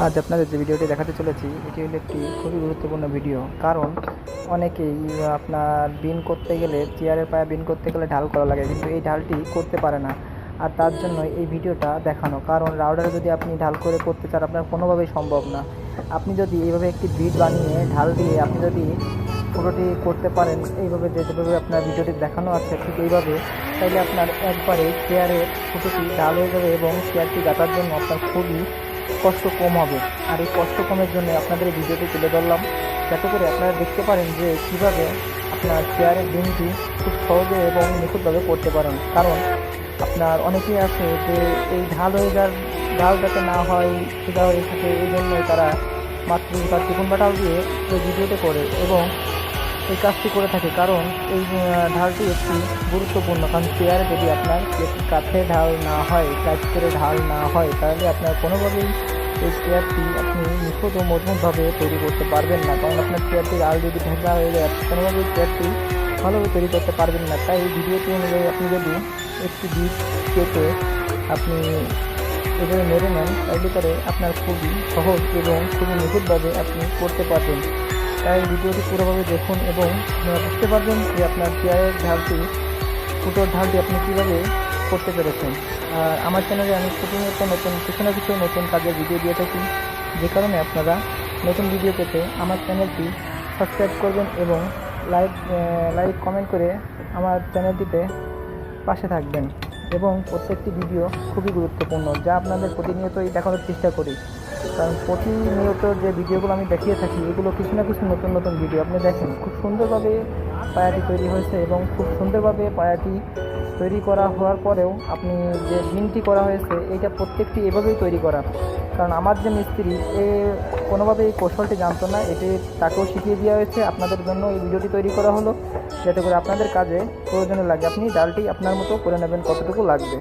আজ আপনাদের যে ভিডিওটি দেখাতে চলেছি এটি হলো একটি খুবই গুরুত্বপূর্ণ ভিডিও। কারণ অনেকেই আপনার বিন করতে গেলে চেয়ারের পায়ে বিন করতে গেলে ঢাল করা লাগে, কিন্তু এই ঢালটি করতে পারে না। আর তার জন্য এই ভিডিওটা দেখানো, কারণ রাউডারে যদি আপনি ঢাল করে করতে চান আপনার কোনোভাবেই সম্ভব না। আপনি যদি এইভাবে একটি বিট বানিয়ে ঢাল দিয়ে আপনি যদি পুরোটি করতে পারেন এইভাবে, যেভাবে আপনার ভিডিওটি দেখানো আছে ঠিক এইভাবে, তাইলে আপনার একবারে চেয়ারের ফুটোটি ঢাল হয়ে যাবে এবং চেয়ারটি গাঁথার জন্য আপনার খুবই কষ্ট কম হবে। আর এই কষ্ট কমের জন্য আপনাদের এই ভিডিওটি তুলে ধরলাম, যাতে করে আপনারা দেখতে পারেন যে কীভাবে আপনার চেয়ারের বিনটি খুব সহজে এবং নিখুঁতভাবে করতে পারেন। কারণ আপনার অনেকেই আছে যে এই ঢাল যাতে না হয় সোজা হয়ে থাকে, এই জন্যই তারা মাতৃ বা চিকন বাটাল দিয়ে এই ভিডিওটি করে এবং এই কাজটি করে থাকে। কারণ এই ঢালটি একটি গুরুত্বপূর্ণ, কারণ চেয়ারে যদি আপনার কাছে ঢাল না হয়, টাইট করে ঢাল না হয়, তাহলে আপনার কোনোভাবেই এই চেয়ারটি আপনি নিখুঁত ও মজবুতভাবে তৈরি করতে পারবেন না। কারণ আপনার চেয়ারটির আল যদি ঢেকা হয়ে যায় কোনোভাবেই চেয়ারটি ভালোভাবে তৈরি করতে পারবেন না। তাই এই ভিডিওটি অনুযায়ী আপনি যদি একটি বিট কেটে আপনি এভাবে মেরে নেন, তাহলে করে আপনার খুবই সহজ এবং খুবই নিখুঁতভাবে আপনি করতে পারবেন। তাই ভিডিওটি পুরোভাবে দেখুন এবং বুঝতে পারবেন যে আপনার চেয়ারের ঢালটি, ফুটোর ঢালটি আপনি কীভাবে করতে পেরেছেন। আর আমার চ্যানেলে আমি প্রতিনিয়ত নতুন কিছু না কিছু নতুন কাজের ভিডিও দিয়ে থাকি, যে কারণে আপনারা নতুন ভিডিও পেতে আমার চ্যানেলটি সাবস্ক্রাইব করবেন এবং লাইক কমেন্ট করে আমার চ্যানেলটিতে পাশে থাকবেন। এবং প্রত্যেকটি ভিডিও খুবই গুরুত্বপূর্ণ, যা আপনাদের প্রতিনিয়তই দেখানোর চেষ্টা করি। কারণ প্রতিনিয়ত যে ভিডিওগুলো আমি দেখিয়ে থাকি এগুলো কিছু না কিছু নতুন নতুন ভিডিও। আপনি দেখেন খুব সুন্দরভাবে পায়াটি তৈরি হয়েছে এবং খুব সুন্দরভাবে পায়াটি তৈরি করা হওয়ার পরেও আপনি যে বিনটি করা হয়েছে এইটা প্রত্যেকটি এভাবেই তৈরি করা। কারণ আমার যে মিস্ত্রি কোনোভাবে এই কৌশলটি জানতো না, এটি তাকেও শিখিয়ে দেওয়া হয়েছে। আপনাদের জন্য এই ভিডিওটি তৈরি করা হলো, যাতে করে আপনাদের কাজে প্রয়োজনে লাগে, আপনি ডালটি আপনার মতো করে নেবেন কতটুকু লাগবে।